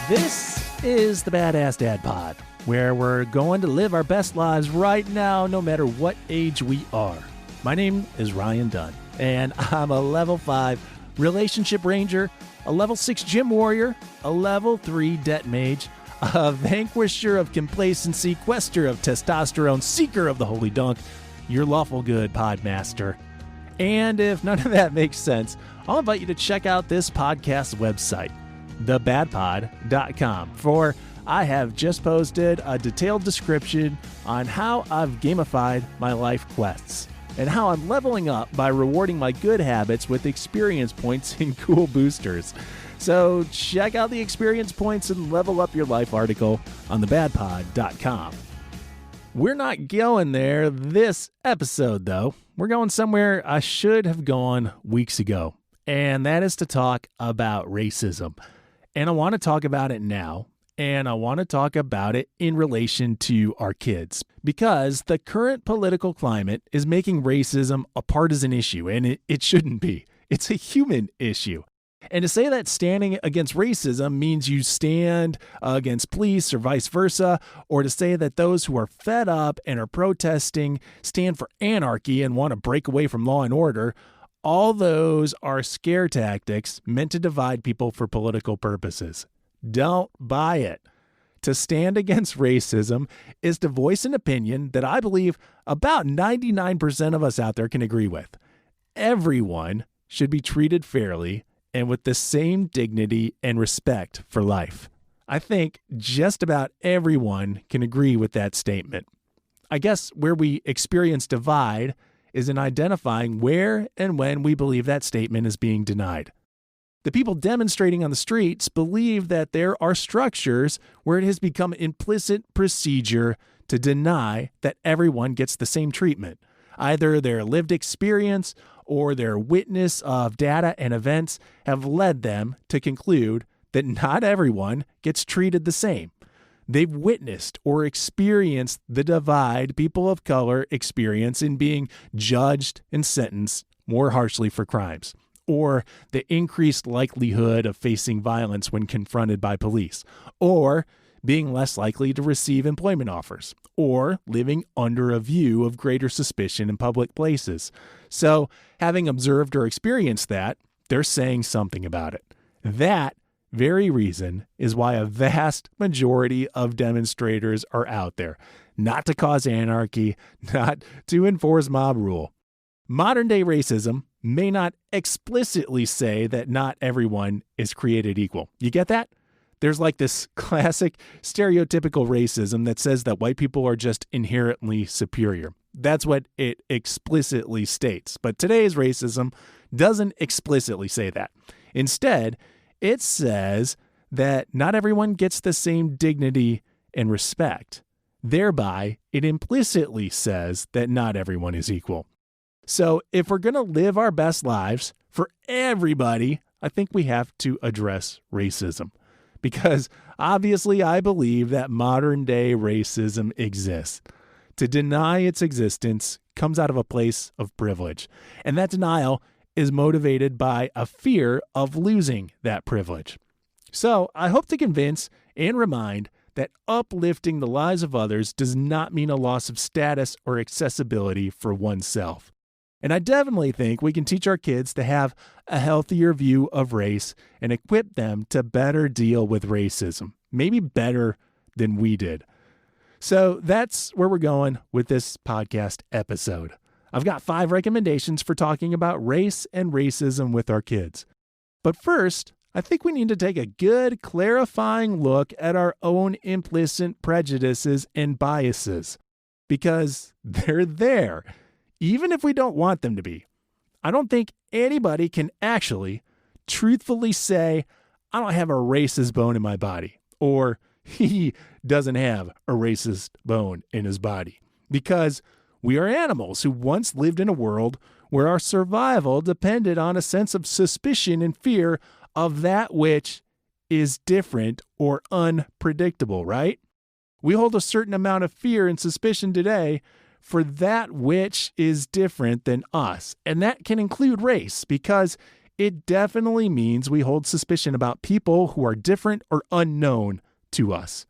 This is the Badass Dad Pod, where we're going to live our best lives right now, no matter what age we are. My name is Ryan Dunn, and I'm a level 5 relationship ranger, a level 6 gym warrior, a level 3 debt mage, a vanquisher of complacency, quester of testosterone, seeker of the holy dunk, your lawful good podmaster. And if none of that makes sense, I'll invite you to check out this podcast's website, thebadpod.com, for I have just posted a detailed description on how I've gamified my life quests and how I'm leveling up by rewarding my good habits with experience points and cool boosters. So check out the experience points and level up your life article on thebadpod.com. We're not going there this episode, though. We're going somewhere I should have gone weeks ago, and that is to talk about racism. And I want to talk about it now, and I want to talk about it in relation to our kids, because the current political climate is making racism a partisan issue, and it shouldn't be. It's a human issue. And to say that standing against racism means you stand against police or vice versa, or to say that those who are fed up and are protesting stand for anarchy and want to break away from law and order, all those are scare tactics meant to divide people for political purposes. Don't buy it. To stand against racism is to voice an opinion that I believe about 99% of us out there can agree with. Everyone should be treated fairly and with the same dignity and respect for life. I think just about everyone can agree with that statement. I guess where we experience divide is in identifying where and when we believe that statement is being denied. The people demonstrating on the streets believe that there are structures where it has become implicit procedure to deny that everyone gets the same treatment. Either their lived experience or their witness of data and events have led them to conclude that not everyone gets treated the same. They've witnessed or experienced the divide people of color experience in being judged and sentenced more harshly for crimes, or the increased likelihood of facing violence when confronted by police, or being less likely to receive employment offers, or living under a view of greater suspicion in public places. So, having observed or experienced that, they're saying something about it. That very reason is why a vast majority of demonstrators are out there, not to cause anarchy, not to enforce mob rule. Modern-day racism may not explicitly say that not everyone is created equal. You get that? There's like this classic stereotypical racism that says that white people are just inherently superior. That's what it explicitly states. But today's racism doesn't explicitly say that. Instead, it says that not everyone gets the same dignity and respect. Thereby, it implicitly says that not everyone is equal. So if we're going to live our best lives for everybody, I think we have to address racism. Because obviously I believe that modern day racism exists. To deny its existence comes out of a place of privilege. And that denial is motivated by a fear of losing that privilege. So I hope to convince and remind that uplifting the lives of others does not mean a loss of status or accessibility for oneself. And I definitely think we can teach our kids to have a healthier view of race and equip them to better deal with racism, maybe better than we did. So that's where we're going with this podcast episode. I've got 5 recommendations for talking about race and racism with our kids. But first, I think we need to take a good clarifying look at our own implicit prejudices and biases, because they're there, even if we don't want them to be. I don't think anybody can actually truthfully say, I don't have a racist bone in my body, or he doesn't have a racist bone in his body, because we are animals who once lived in a world where our survival depended on a sense of suspicion and fear of that which is different or unpredictable, right? We hold a certain amount of fear and suspicion today for that which is different than us. And that can include race, because it definitely means we hold suspicion about people who are different or unknown to us.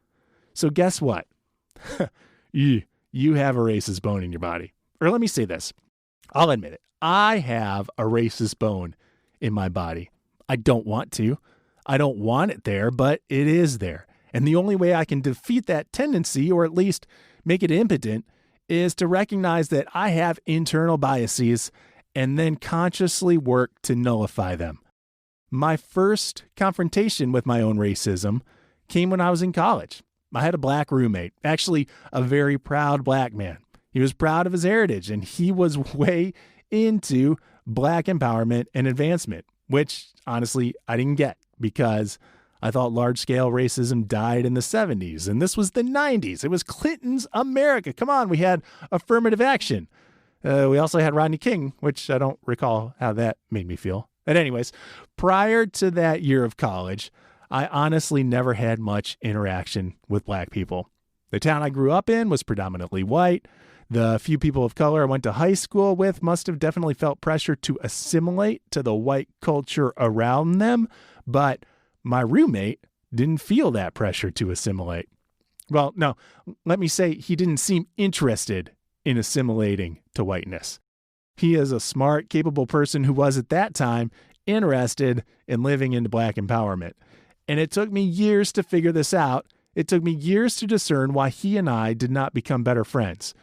So guess what? You have a racist bone in your body. Or let me say this. I'll admit it. I have a racist bone in my body. I don't want to. I don't want it there, but it is there. And the only way I can defeat that tendency, or at least make it impotent, is to recognize that I have internal biases and then consciously work to nullify them. My first confrontation with my own racism came when I was in college. I had a black roommate, actually a very proud black man. He was proud of his heritage, and he was way into black empowerment and advancement, which honestly I didn't get because I thought large-scale racism died in the 70s, and this was the 90s. It was Clinton's America. Come on, we had affirmative action. We also had Rodney King, which I don't recall how that made me feel. But anyways, prior to that year of college, I honestly never had much interaction with black people. The town I grew up in was predominantly white. The few people of color I went to high school with must have definitely felt pressure to assimilate to the white culture around them, but my roommate didn't feel that pressure to assimilate. Well, no, let me say he didn't seem interested in assimilating to whiteness. He is a smart, capable person who was at that time interested in living into black empowerment. And it took me years to figure this out. It took me years to discern why he and I did not become better friends.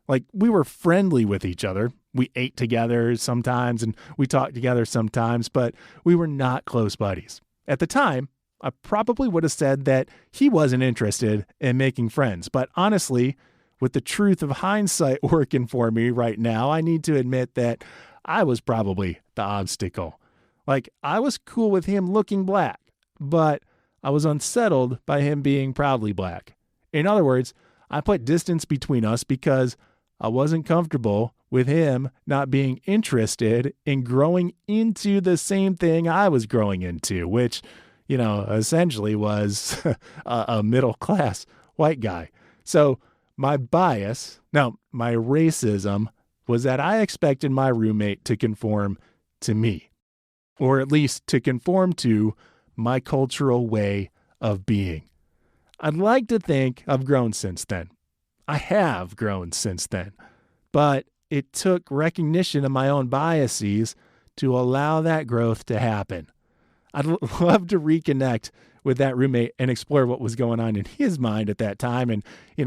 Like, we were friendly with each other. We ate together sometimes and we talked together sometimes, but we were not close buddies. At the time, I probably would have said that he wasn't interested in making friends. But honestly, with the truth of hindsight working for me right now, I need to admit that I was probably the obstacle. Like, I was cool with him looking black, but I was unsettled by him being proudly black. In other words, I put distance between us because I wasn't comfortable with him not being interested in growing into the same thing I was growing into, which, essentially was a middle-class white guy. So my racism was that I expected my roommate to conform to me, or at least to conform to my cultural way of being. I'd like to think I've grown since then. I have grown since then, but it took recognition of my own biases to allow that growth to happen. I'd love to reconnect with that roommate and explore what was going on in his mind at that time and,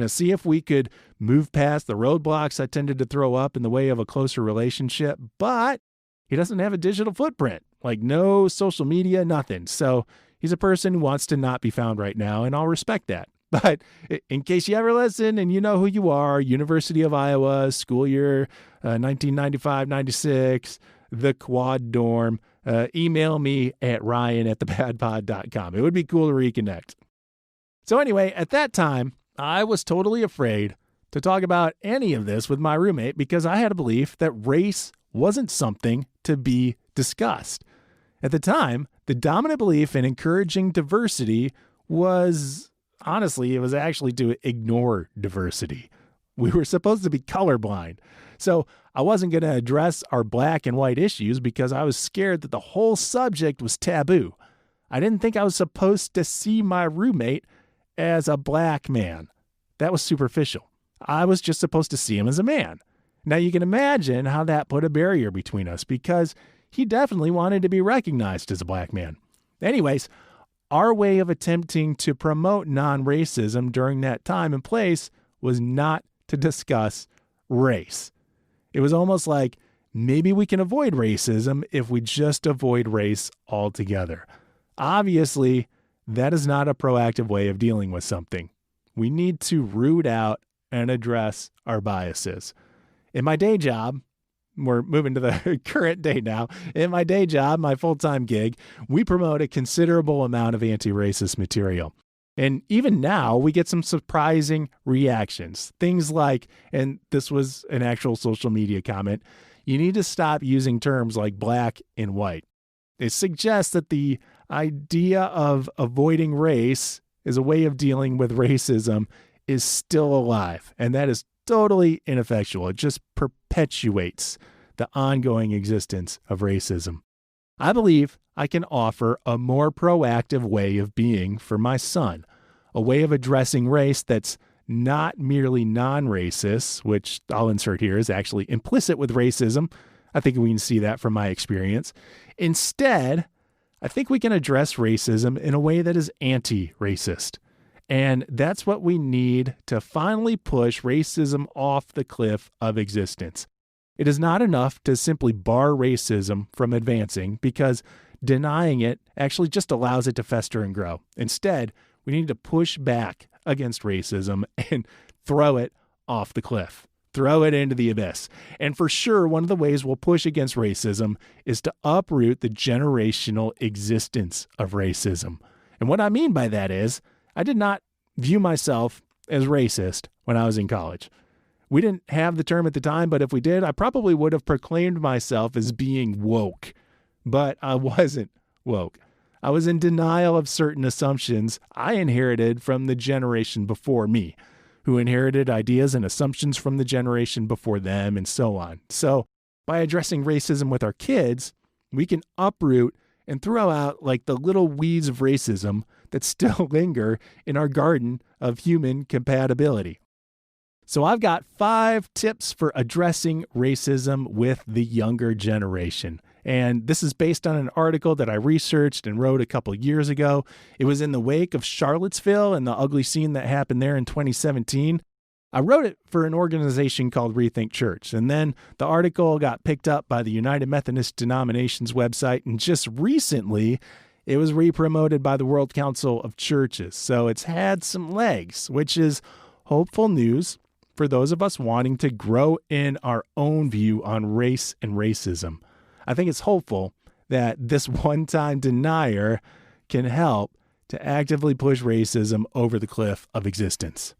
see if we could move past the roadblocks I tended to throw up in the way of a closer relationship. But he doesn't have a digital footprint, like no social media, nothing. So he's a person who wants to not be found right now, and I'll respect that. But in case you ever listen and you know who you are, University of Iowa, school year 1995-96, the quad dorm, email me at ryan@thebadpod.com. It would be cool to reconnect. So anyway, at that time, I was totally afraid to talk about any of this with my roommate because I had a belief that race wasn't something to be discussed. At the time, the dominant belief in encouraging diversity was, honestly, it was actually to ignore diversity. We were supposed to be colorblind. So I wasn't going to address our black and white issues because I was scared that the whole subject was taboo. I didn't think I was supposed to see my roommate as a black man. That was superficial. I was just supposed to see him as a man. Now you can imagine how that put a barrier between us because he definitely wanted to be recognized as a black man. Anyways, our way of attempting to promote non-racism during that time and place was not to discuss race. It was almost like maybe we can avoid racism if we just avoid race altogether. Obviously, that is not a proactive way of dealing with something. We need to root out and address our biases. In my day job, we're moving to the current day now. In my day job, my full-time gig, we promote a considerable amount of anti-racist material. And even now, we get some surprising reactions. Things like, and this was an actual social media comment, you need to stop using terms like black and white. It suggests that the idea of avoiding race as a way of dealing with racism is still alive. And that is totally ineffectual. It just perpetuates the ongoing existence of racism. I believe I can offer a more proactive way of being for my son, a way of addressing race that's not merely non-racist, which I'll insert here is actually implicit with racism. I think we can see that from my experience. Instead, I think we can address racism in a way that is anti-racist. And that's what we need to finally push racism off the cliff of existence. It is not enough to simply bar racism from advancing because denying it actually just allows it to fester and grow. Instead, we need to push back against racism and throw it off the cliff, throw it into the abyss. And for sure, one of the ways we'll push against racism is to uproot the generational existence of racism. And what I mean by that is, I did not view myself as racist when I was in college. We didn't have the term at the time, but if we did, I probably would have proclaimed myself as being woke. But I wasn't woke. I was in denial of certain assumptions I inherited from the generation before me, who inherited ideas and assumptions from the generation before them, and so on. So by addressing racism with our kids, we can uproot and throw out like the little weeds of racism that still linger in our garden of human compatibility. So I've got 5 tips for addressing racism with the younger generation. And this is based on an article that I researched and wrote a couple years ago. It was in the wake of Charlottesville and the ugly scene that happened there in 2017. I wrote it for an organization called Rethink Church. And then the article got picked up by the United Methodist Denominations website. And just recently, it was re-promoted by the World Council of Churches. So it's had some legs, which is hopeful news for those of us wanting to grow in our own view on race and racism. I think it's hopeful that this one-time denier can help to actively push racism over the cliff of existence.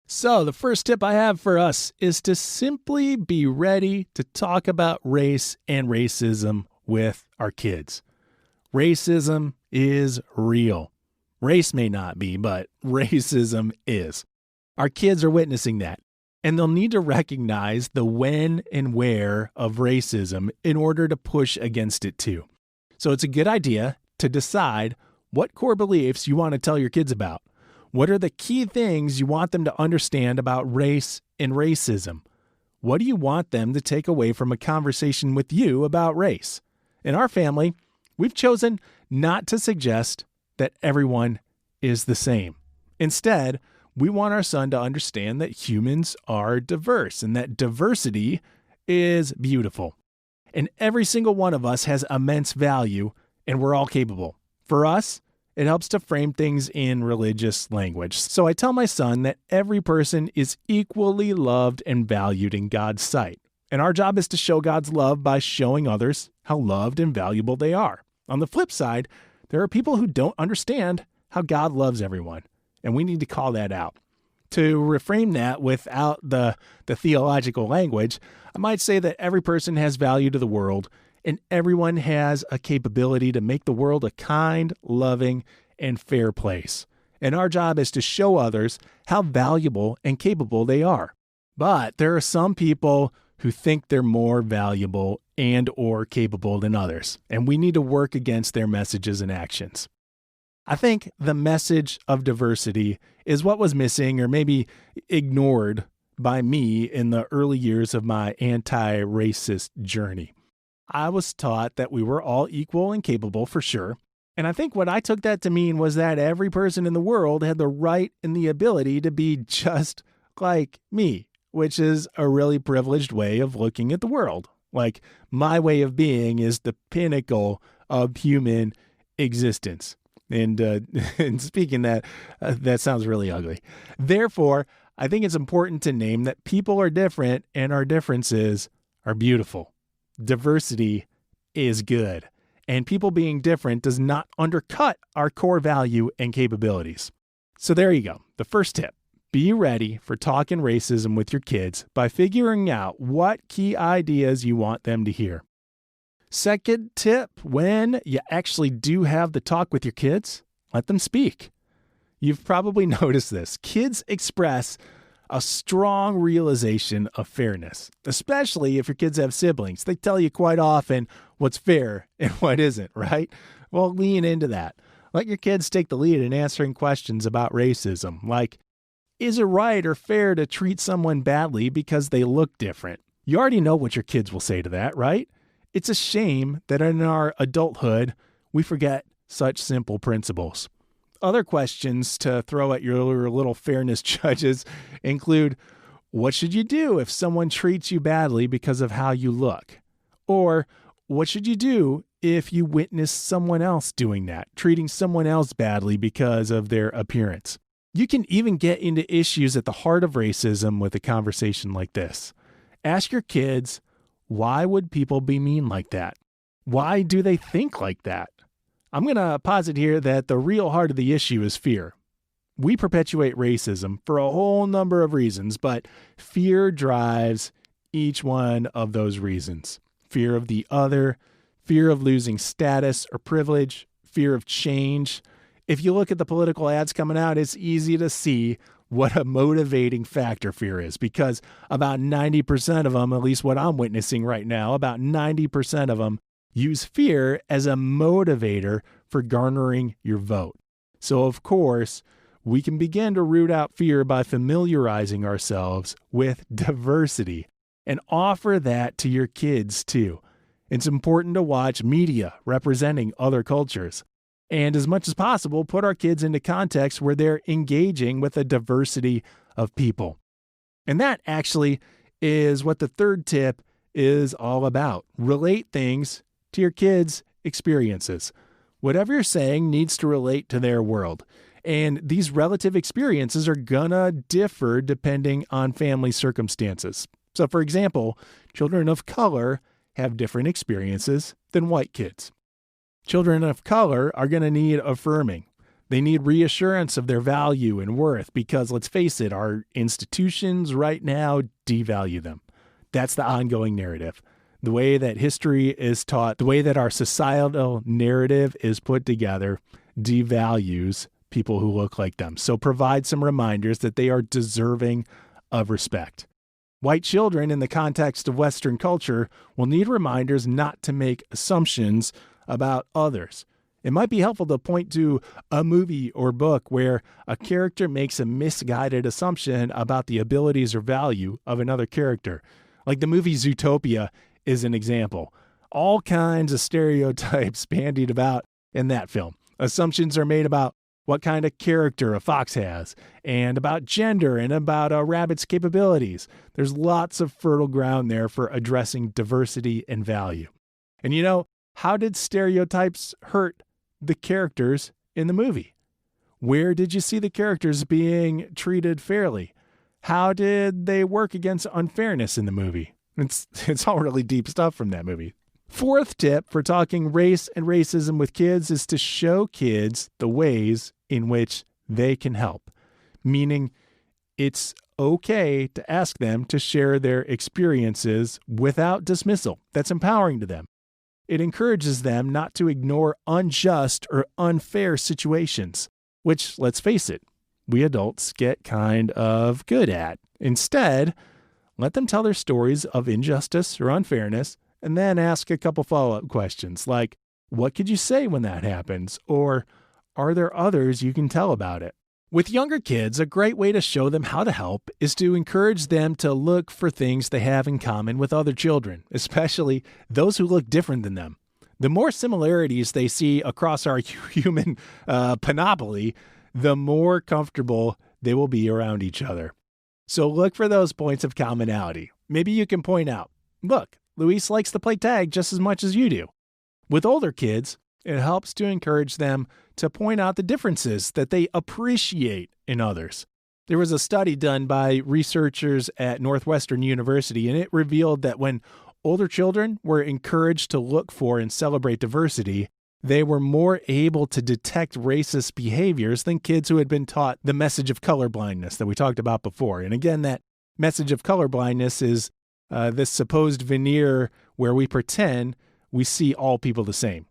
So the first tip I have for us is to simply be ready to talk about race and racism with our kids. Racism is real. Race may not be, but racism is. Our kids are witnessing that. And they'll need to recognize the when and where of racism in order to push against it too. So it's a good idea to decide what core beliefs you want to tell your kids about. What are the key things you want them to understand about race and racism? What do you want them to take away from a conversation with you about race? In our family, we've chosen not to suggest that everyone is the same. Instead, we want our son to understand that humans are diverse and that diversity is beautiful. And every single one of us has immense value, and we're all capable. For us, it helps to frame things in religious language. So I tell my son that every person is equally loved and valued in God's sight. And our job is to show God's love by showing others how loved and valuable they are. On the flip side, there are people who don't understand how God loves everyone. And we need to call that out. To reframe that without the theological language, I might say that every person has value to the world, and everyone has a capability to make the world a kind, loving, and fair place. And our job is to show others how valuable and capable they are. But there are some people who think they're more valuable and or capable than others, and we need to work against their messages and actions. I think the message of diversity is what was missing or maybe ignored by me in the early years of my anti-racist journey. I was taught that we were all equal and capable for sure. And I think what I took that to mean was that every person in the world had the right and the ability to be just like me, which is a really privileged way of looking at the world. Like my way of being is the pinnacle of human existence. And speaking that sounds really ugly. Therefore, I think it's important to name that people are different and our differences are beautiful. Diversity is good. And people being different does not undercut our core value and capabilities. So there you go. The first tip. Be ready for talking racism with your kids by figuring out what key ideas you want them to hear. Second tip, when you actually do have the talk with your kids, let them speak. You've probably noticed this. Kids express a strong realization of fairness, especially if your kids have siblings. They tell you quite often what's fair and what isn't, right? Well, lean into that. Let your kids take the lead in answering questions about racism, like, is it right or fair to treat someone badly because they look different? You already know what your kids will say to that, right? It's a shame that in our adulthood, we forget such simple principles. Other questions to throw at your little fairness judges include, what should you do if someone treats you badly because of how you look? Or what should you do if you witness someone else doing that, treating someone else badly because of their appearance? You can even get into issues at the heart of racism with a conversation like this. Ask your kids, why would people be mean like that? Why do they think like that? I'm going to posit here that the real heart of the issue is fear. We perpetuate racism for a whole number of reasons, but fear drives each one of those reasons. Fear of the other, fear of losing status or privilege, fear of change. If you look at the political ads coming out, it's easy to see what a motivating factor fear is, because about 90% of them, at least what I'm witnessing right now, about 90% of them use fear as a motivator for garnering your vote. So, of course, we can begin to root out fear by familiarizing ourselves with diversity and offer that to your kids too. It's important to watch media representing other cultures, and as much as possible, put our kids into context where they're engaging with a diversity of people. And that actually is what the third tip is all about. Relate things to your kids' experiences. Whatever you're saying needs to relate to their world. And these relative experiences are gonna differ depending on family circumstances. So for example, children of color have different experiences than white kids. Children of color are going to need affirming. They need reassurance of their value and worth because, let's face it, our institutions right now devalue them. That's the ongoing narrative. The way that history is taught, the way that our societal narrative is put together, devalues people who look like them. So provide some reminders that they are deserving of respect. White children, in the context of Western culture, will need reminders not to make assumptions about others. It might be helpful to point to a movie or book where a character makes a misguided assumption about the abilities or value of another character. Like the movie Zootopia is an example. All kinds of stereotypes bandied about in that film. Assumptions are made about what kind of character a fox has, and about gender, and about a rabbit's capabilities. There's lots of fertile ground there for addressing diversity and value. And you know, how did stereotypes hurt the characters in the movie? Where did you see the characters being treated fairly? How did they work against unfairness in the movie? It's all really deep stuff from that movie. Fourth tip for talking race and racism with kids is to show kids the ways in which they can help. Meaning, it's okay to ask them to share their experiences without dismissal. That's empowering to them. It encourages them not to ignore unjust or unfair situations, which, let's face it, we adults get kind of good at. Instead, let them tell their stories of injustice or unfairness, and then ask a couple follow-up questions like, what could you say when that happens? Or, are there others you can tell about it? With younger kids, a great way to show them how to help is to encourage them to look for things they have in common with other children, especially those who look different than them. The more similarities they see across our human panoply, the more comfortable they will be around each other. So look for those points of commonality. Maybe you can point out, look, Luis likes to play tag just as much as you do. With older kids, it helps to encourage them to point out the differences that they appreciate in others. There was a study done by researchers at Northwestern University, and it revealed that when older children were encouraged to look for and celebrate diversity, they were more able to detect racist behaviors than kids who had been taught the message of colorblindness that we talked about before. And again, that message of colorblindness is this supposed veneer where we pretend we see all people the same.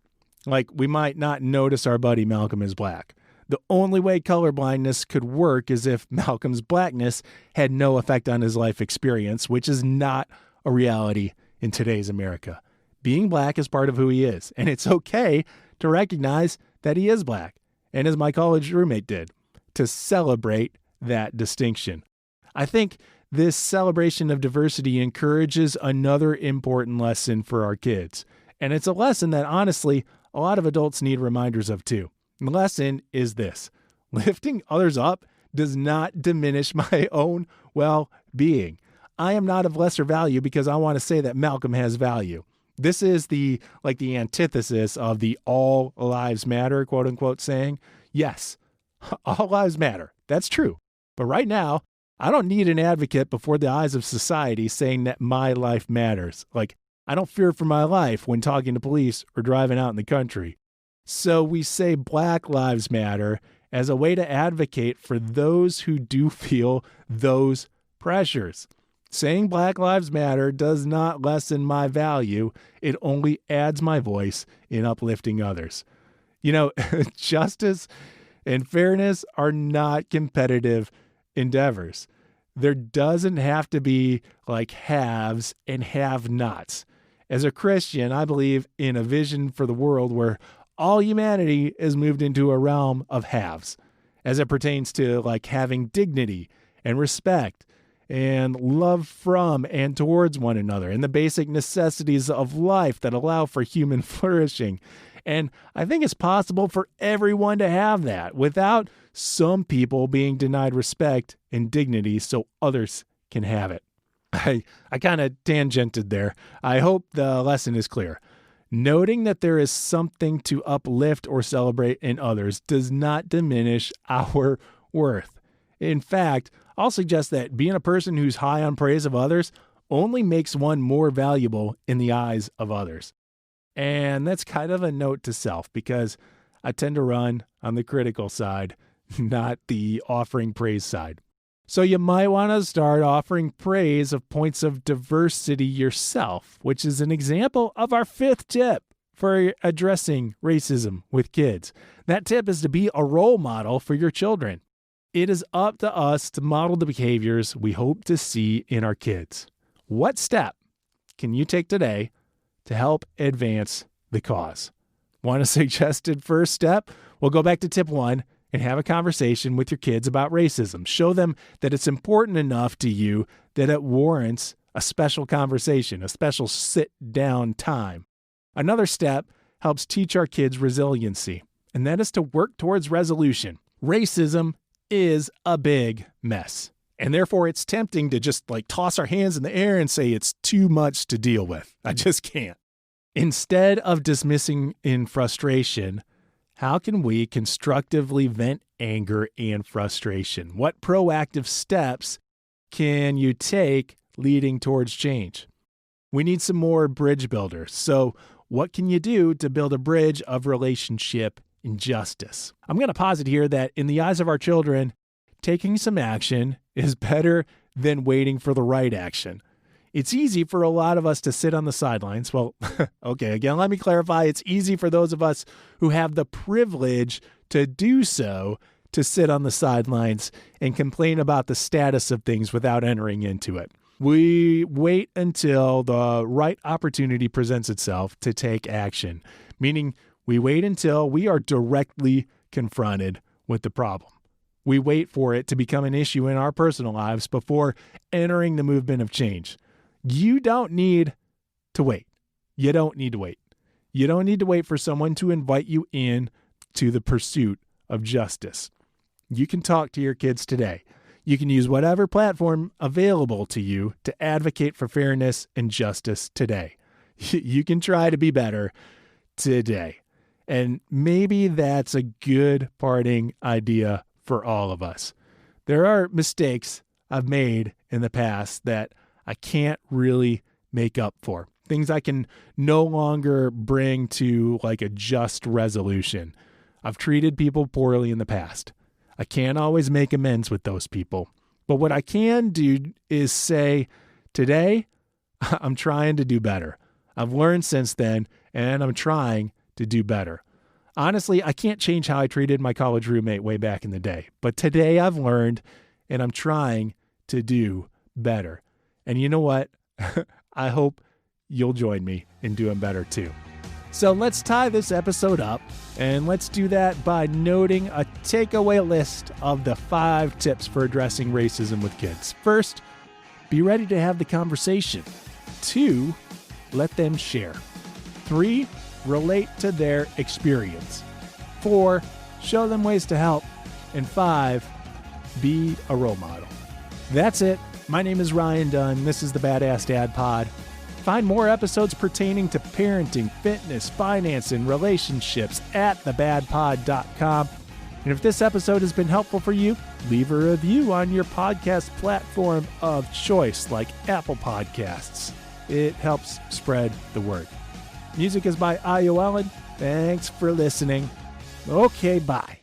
Like, we might not notice our buddy Malcolm is black. The only way colorblindness could work is if Malcolm's blackness had no effect on his life experience, which is not a reality in today's America. being black is part of who he is, and it's okay to recognize that he is black. And as my college roommate did, to celebrate that distinction. I think this celebration of diversity encourages another important lesson for our kids. And it's a lesson that honestly, a lot of adults need reminders of too. The lesson is this: lifting others up does not diminish my own well-being. I am not of lesser value because I want to say that Malcolm has value. This is the antithesis of the all lives matter, quote unquote, saying. Yes, all lives matter. That's true. But right now, I don't need an advocate before the eyes of society saying that my life matters. I don't fear for my life when talking to police or driving out in the country. So we say Black Lives Matter as a way to advocate for those who do feel those pressures. Saying Black Lives Matter does not lessen my value. It only adds my voice in uplifting others. Justice and fairness are not competitive endeavors. There doesn't have to be haves and have-nots. As a Christian, I believe in a vision for the world where all humanity is moved into a realm of haves, as it pertains to having dignity and respect and love from and towards one another, and the basic necessities of life that allow for human flourishing. And I think it's possible for everyone to have that without some people being denied respect and dignity so others can have it. I kind of tangented there. I hope the lesson is clear. Noting that there is something to uplift or celebrate in others does not diminish our worth. In fact, I'll suggest that being a person who's high on praise of others only makes one more valuable in the eyes of others. And that's kind of a note to self, because I tend to run on the critical side, not the offering praise side. So you might want to start offering praise of points of diversity yourself, which is an example of our fifth tip for addressing racism with kids. That tip is to be a role model for your children. It is up to us to model the behaviors we hope to see in our kids. What step can you take today to help advance the cause? Want a suggested first step? Well, go back to tip 1 and have a conversation with your kids about racism. Show them that it's important enough to you that it warrants a special conversation, a special sit-down time. Another step helps teach our kids resiliency, and that is to work towards resolution. Racism is a big mess, and therefore it's tempting to just toss our hands in the air and say it's too much to deal with. I just can't. Instead of dismissing in frustration, how can we constructively vent anger and frustration? What proactive steps can you take leading towards change? We need some more bridge builders. So what can you do to build a bridge of relationship and justice? I'm going to posit here that in the eyes of our children, taking some action is better than waiting for the right action. It's easy for a lot of us to sit on the sidelines. Well, okay, again, let me clarify. It's easy for those of us who have the privilege to do so to sit on the sidelines and complain about the status of things without entering into it. We wait until the right opportunity presents itself to take action, meaning we wait until we are directly confronted with the problem. We wait for it to become an issue in our personal lives before entering the movement of change. You don't need to wait. You don't need to wait. You don't need to wait for someone to invite you in to the pursuit of justice. You can talk to your kids today. You can use whatever platform available to you to advocate for fairness and justice today. You can try to be better today. And maybe that's a good parting idea for all of us. There are mistakes I've made in the past that I can't really make up for. Things I can no longer bring to a just resolution. I've treated people poorly in the past. I can't always make amends with those people. But what I can do is say, today, I'm trying to do better. I've learned since then, and I'm trying to do better. Honestly, I can't change how I treated my college roommate way back in the day. But today I've learned, and I'm trying to do better. And you know what? I hope you'll join me in doing better too. So let's tie this episode up, and let's do that by noting a takeaway list of the 5 tips for addressing racism with kids. First, be ready to have the conversation. 2, let them share. 3, relate to their experience. 4, show them ways to help. And 5, be a role model. That's it. My name is Ryan Dunn. This is the Badass Dad Pod. Find more episodes pertaining to parenting, fitness, finance, and relationships at thebadpod.com. And if this episode has been helpful for you, leave a review on your podcast platform of choice like Apple Podcasts. It helps spread the word. Music is by Io Ellen. Thanks for listening. Okay, bye.